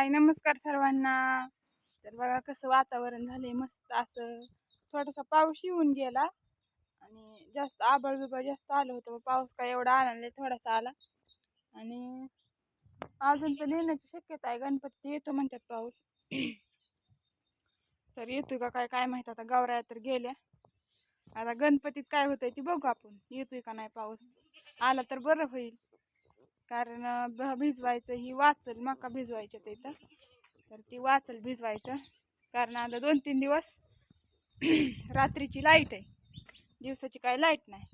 हाय नमस्कार सर्वांना. तर बघा कसं वातावरण झालंय मस्त असं. थोडासा पाऊस येऊन गेला आणि जास्त आभाळ बिभाळ जास्त आलं होतं. पाऊस काय एवढा आला नाही, थोडासा आला. आणि अजून तर येण्याची शक्यता आहे. गणपती येतो म्हणतात पाऊस. तर येतोय का काय काय माहित. आता गौराया तर गेल्या. आता गणपतीत काय होतंय ती बघू आपण. येतोय का नाही पाऊस. आला तर बरं होईल. कारण भिजवायचं ही वाचल मका भिजवायच्या तिथं. तर ती वाचल भिजवायचं. कारण आता 2-3 दिवस रात्रीची लाईट आहे, दिवसाची काय लाईट नाही.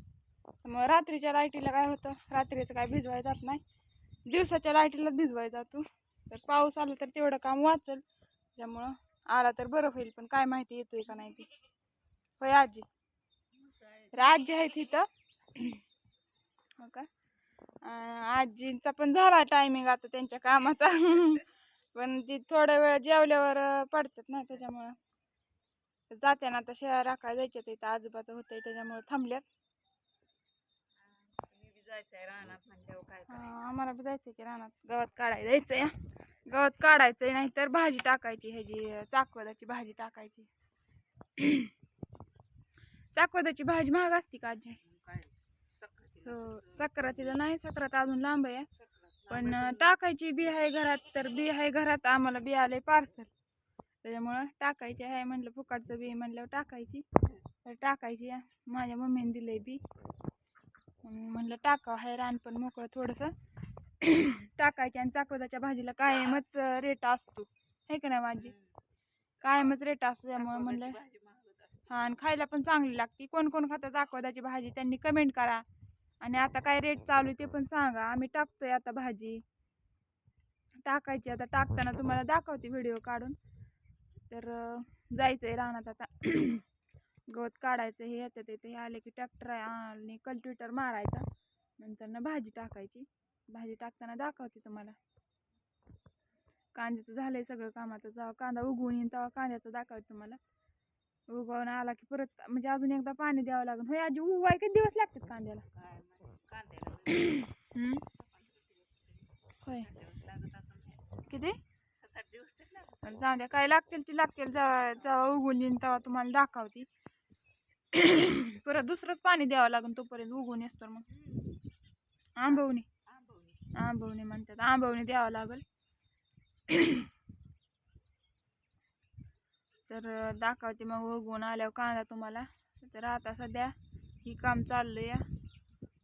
मग रात्रीच्या लाईटीला काय होतं, रात्रीचं काय भिजवायचं जात नाही, दिवसाच्या लाईटीला भिजवायचं जातो. तर पाऊस आला तर तेवढं काम वाचल. त्यामुळं आला तर बरं होईल. पण काय माहिती येतोय का नाही ते. होय आजी. तर आजी आहेत इथं. हो का. आजींचा पण झाला टायमिंग आता त्यांच्या कामाचा. पण ती थोडा वेळ जेवल्यावर पडतात ना, त्याच्यामुळं जाते ना. आता शेळ्या राखायला जायच्यात इथं आजोबाचं होतंय त्याच्यामुळे थांबल्यात. आम्हाला बी जायचंय की रानात गवत काढायला जायचंय. गवत काढायचंय, नाही तर भाजी टाकायची, ह्याची चाकवदाची भाजी टाकायची. चाकवदाची भाजी महाग असते का आजी? हो, सक्रातीला नाही, सक्रात अजून लांब आहे. पण टाकायची बी आहे घरात. तर बी आहे घरात, आम्हाला बी आलंय पार्सल. त्याच्यामुळं टाकायची आहे. म्हणलं फुकाटचं बी म्हणल्यावर टाकायची. तर टाकायची. माझ्या मम्मीने दिलंय बी. म्हणलं टाकावं, हाय रान पण मोकळं थोडंसं. टाकायची. आणि चाकवदाच्या भाजीला कायमच रेट असतो, हे का नाही माझी? कायमच रेट असतो. त्यामुळे म्हणलं हा, आणि खायला पण चांगली लागते. कोण कोण खातं चाकवदाची भाजी त्यांनी कमेंट करा. आणि आता काय रेट चालू आहे ते पण सांगा. आम्ही टाकतोय आता भाजी टाकायची. आता टाकताना तुम्हाला दाखवते व्हिडिओ काढून. तर जायचंय रानात आता. गवत काढायचं. हे येतं तिथे, हे आले की ट्रॅक्टर आणि कल्टिवेटर मारायचा. नंतर ना भाजी टाकायची. भाजी टाकताना दाखवते तुम्हाला. कांद्याचं झालंय सगळं कामाचं. जेव्हा कांदा उगवून येईन तेव्हा कांद्याचं दाखवते तुम्हाला. उगवून आला की परत म्हणजे अजून एकदा पाणी द्यावं लागेल. होय आजी, उगवाय किती दिवस लागतात कांद्याला? होय, किती? 7-8 दिवस. जाऊ द्या, काय लागतील ती लागतील. जेव्हा उगवून येईन तेव्हा तुम्हाला दाखवते. परत दुसरंच पाणी द्यावं लागेल तोपर्यंत उगवून येस. तर मग आंबवणी आंबवणी म्हणतात, आंबवणी द्यावं लागेल. तर दाखवते मग उगवून आल्यावर कांदा तुम्हाला. तर आता सध्या ही काम चाललंय.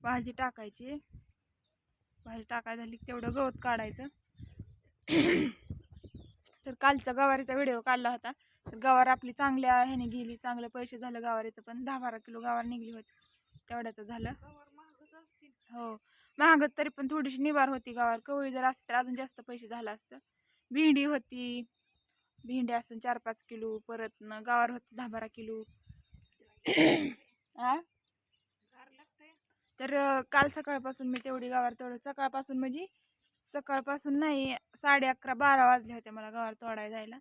भाजी टाकायची. भाजी टाकायची झाली की तेवढं गवत काढायचं. तर कालचा गवारीचा व्हिडिओ काढला होता. तर गवार आपली चांगल्या ह्याने गेली, चांगले पैसे झालं गवारीचं. पण 10-12 किलो गवार निघली होती, तेवढ्याचं झालं. हो, महागच. तरी पण थोडीशी निवार होती गवार. कवळी जर असते तर अजून जास्त पैसे झालं असतं. भेंडी होती, भेंडी असं 4-5 किलो. परत गवार होती 10-12 किलो. तर काल सकाळपासून मी तेवढी गवार तेवढं सकाळपासून म्हणजे सकाळपासून नाही, 11:30-12 वाजले होते मला गवार तोडायला जायला.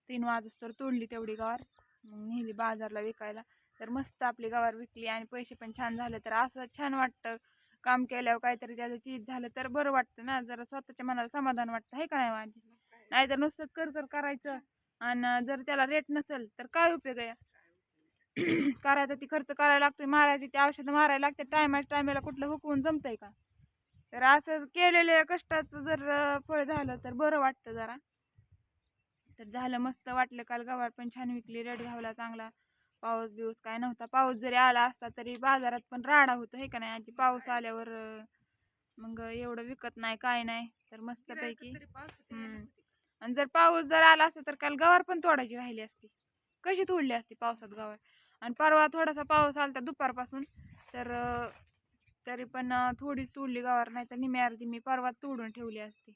3 वाजता तोडली तेवढी गवार. मग नेली बाजारला विकायला. तर मस्त आपली गवार विकली आणि पैसे पण छान झाले. तर असं छान वाटतं काम केल्यावर, काहीतरी त्याचं चीज झालं तर बरं वाटतं ना. जरा स्वतःच्या मनाला समाधान वाटतं, हे का नाही माझी? नाही तर नुसतंच कर करायचं आणि जर त्याला रेट नसेल तर काय उपयोग आहे? करायचा ती खर्च करायला लागतोय, मारायची ती औषधं मारायला लागते. टायमाला कुठलं हुकवून जमतंय का? तर असं केलेल्या कष्टाचं जर फळ झालं तर बरं वाटतं जरा. तर झालं, मस्त वाटलं. काल गवार पण छान विकली. रेट घावला चांगला. पाऊस बिऊस काय नव्हता. पाऊस जरी आला असता तरी बाजारात पण राडा होतो, हे का नाही आजी? पाऊस आल्यावर मग एवढं विकत नाही काय नाही. तर मस्तपैकी आणि जर पाऊस जर आला असता तर काल गवार पण तोडायची राहिली असती. कशी तोडली असती पावसात गवार? आणि परवा थोडासा पाऊस आला दुपारपासून. तर तरी पण थोडीच तोडली गवार, नाही तर निम्मी अर्धी मी परवा तोडून ठेवली असती.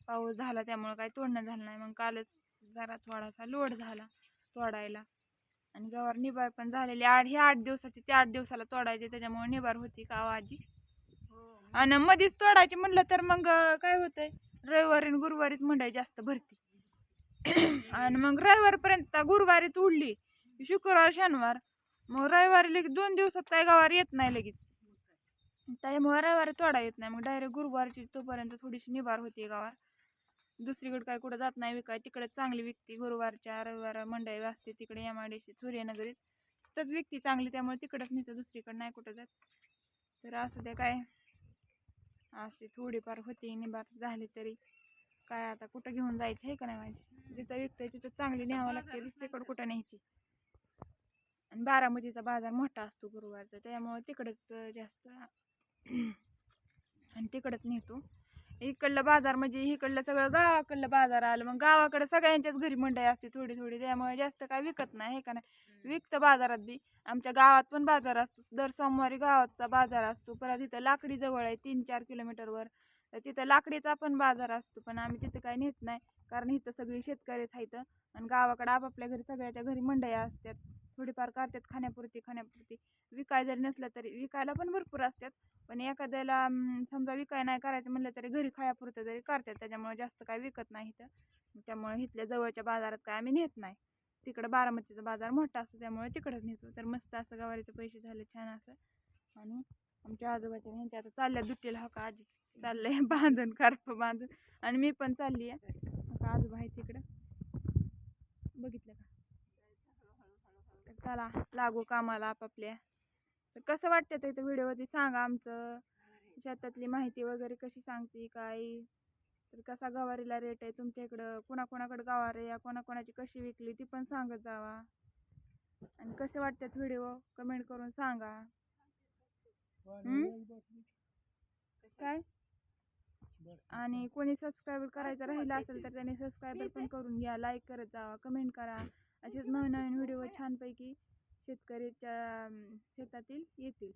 पाऊस झाला त्यामुळे काही तोडणं झालं नाही. मग कालच जरा थोडासा लोड झाला तोडायला. आणि गवार निबार पण झालेली. 8 दिवसाची ते 8 दिवसाला तोडायची, त्याच्यामुळे निबार होती का आजी? आणि मध्येच तोडायची म्हणलं तर मग काय होतंय, रविवारी आणि गुरुवारीच मंडई जास्त भरती. आणि मग रविवारपर्यंत गुरुवारी तोडली, शुक्रवार शनिवार, मग रविवारी लगेच 2 दिवसात काय गवार येत नाही लगेच. त्यामुळे रविवारी तोडा येत नाही. मग डायरेक्ट गुरुवारची तोपर्यंत थोडीशी निबार होती गवार. दुसरीकडे काय कुठं जात नाही विकाय, तिकडे चांगली विकती. गुरुवारच्या रविवार मंडई असते तिकडे MIDC सूर्यनगरीत, तिथंच विकती चांगली, त्यामुळे तिकडंच नेतो, दुसरीकडे नाही कुठं जात. तर असं ते काय असते थोडीफार होती निबार झाली तरी काय आता कुठं घेऊन जायचं आहे का नाही माहिती. जिथं विकतंय तिथं चांगली न्यावं लागते, दुसरीकडे कुठं न्यायची. आणि बारामतीचा बाजार मोठा असतो गुरुवारचा, त्यामुळे तिकडंच जास्त आणि तिकडंच नेतो. इकडलं बाजार म्हणजे इकडलं सगळं गावाकडलं बाजार आलं, मग गावाकडे सगळ्यांच्याच घरी मंडई असते थोडी थोडी, त्यामुळे जास्त काय विकत नाही, हे का नाही. विकतं बाजारात बी, आमच्या गावात पण बाजार असतो, दर सोमवारी गावाचा बाजार असतो. परत इथं लाकडी जवळ आहे 3-4 किलोमीटरवर, तर तिथं लाकडीचा पण बाजार असतो, पण आम्ही तिथं काय नेत नाही, कारण इथं सगळी शेतकरीच आहेत. आणि गावाकडे आपापल्या घरी सगळ्याच्या घरी मंडया असतात, थोडीफार करतात खाण्यापुरती. विकाय जरी नसलं तरी विकायला पण भरपूर असतात, पण एखाद्याला समजा विकाय नाही करायचं म्हणलं तरी घरी खायापुरतं तरी करतात, त्याच्यामुळे जास्त काय विकत नाही इथं. त्यामुळे इथल्या जवळच्या बाजारात काय आम्ही नेत नाही. तिकडं बारामतीचा बाजार मोठा असतो, त्यामुळे तिकडंच नेतो. तर मस्त असं गवारीचे पैसे झाले छान असं. आणि आमच्या आजोबाच्या ह्यांच्या आता चालल्या दुट्टीला, हो का आजी चाललंय बांधून कार्प बांधून, आणि मी पण चालली आहे. आता आजोबा आहे तिकडं, बघितलं का. तर चला लागू कामाला आपापल्या. तर कसं वाटतं ते व्हिडिओमध्ये सांगा. आमचं शेतातली माहिती वगैरे कशी सांगते काय, तर कसा गवारीला रेट आहे तुमच्या इकडं, कोणाकोणाकडे गवार आहे, कोणाकोणाची कशी विकली ती पण सांगत जावा. आणि कसे वाटतात व्हिडिओ कमेंट करून सांगा. काय आणि कोणी सबस्क्राईब करायचं राहिलं असेल तर त्याने सबस्क्राईबर पण करून घ्या, लाईक करत जावा, कमेंट करा. असेच नवीन नवीन व्हिडिओ छानपैकी शेतकऱ्याच्या शेतातील येतील.